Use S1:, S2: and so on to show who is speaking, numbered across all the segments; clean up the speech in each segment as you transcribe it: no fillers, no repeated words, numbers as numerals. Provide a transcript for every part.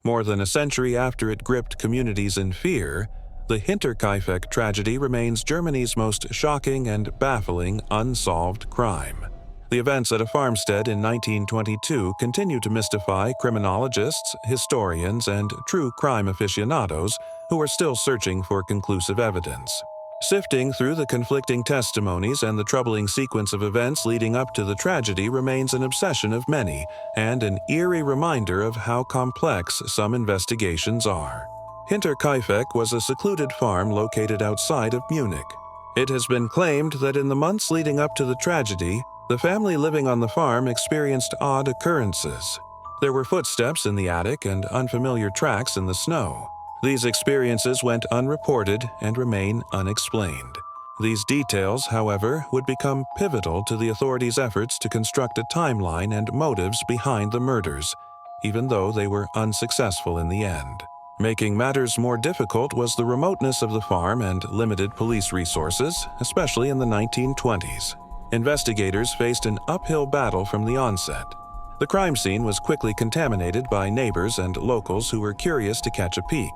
S1: More than a century after it gripped communities in fear, the Hinterkaifeck tragedy remains Germany's most shocking and baffling unsolved crime. The events at a farmstead in 1922 continue to mystify criminologists, historians, and true crime aficionados who are still searching for conclusive evidence. Sifting through the conflicting testimonies and the troubling sequence of events leading up to the tragedy remains an obsession of many and an eerie reminder of how complex some investigations are. Hinterkaifeck was a secluded farm located outside of Munich. It has been claimed that in the months leading up to the tragedy, the family living on the farm experienced odd occurrences. There were footsteps in the attic and unfamiliar tracks in the snow. These experiences went unreported and remain unexplained. These details, however, would become pivotal to the authorities' efforts to construct a timeline and motives behind the murders, even though they were unsuccessful in the end. Making matters more difficult was the remoteness of the farm and limited police resources, especially in the 1920s. Investigators faced an uphill battle from the onset. The crime scene was quickly contaminated by neighbors and locals who were curious to catch a peek.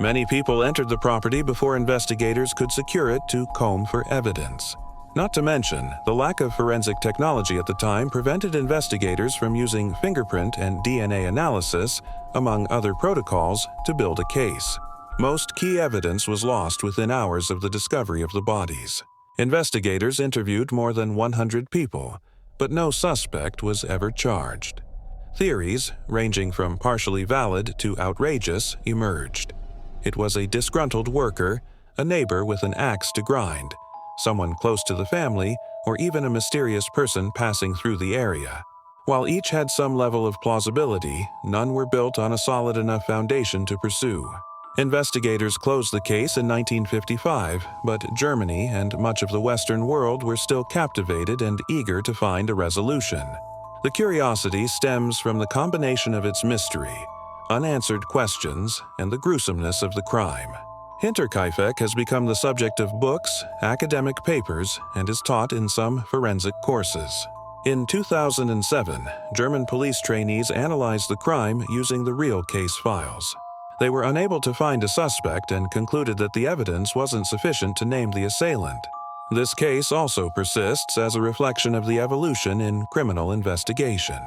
S1: Many people entered the property before investigators could secure it to comb for evidence. Not to mention, the lack of forensic technology at the time prevented investigators from using fingerprint and DNA analysis, among other protocols, to build a case. Most key evidence was lost within hours of the discovery of the bodies. Investigators interviewed more than 100 people, but no suspect was ever charged. Theories, ranging from partially valid to outrageous, emerged. It was a disgruntled worker, a neighbor with an axe to grind, someone close to the family, or even a mysterious person passing through the area. While each had some level of plausibility, none were built on a solid enough foundation to pursue. Investigators closed the case in 1955, but Germany and much of the Western world were still captivated and eager to find a resolution. The curiosity stems from the combination of its mystery, unanswered questions, and the gruesomeness of the crime. Hinterkaifeck has become the subject of books, academic papers, and is taught in some forensic courses. In 2007, German police trainees analyzed the crime using the real case files. They were unable to find a suspect and concluded that the evidence wasn't sufficient to name the assailant. This case also persists as a reflection of the evolution in criminal investigation.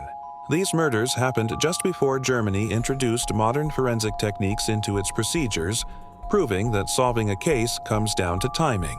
S1: These murders happened just before Germany introduced modern forensic techniques into its procedures, proving that solving a case comes down to timing.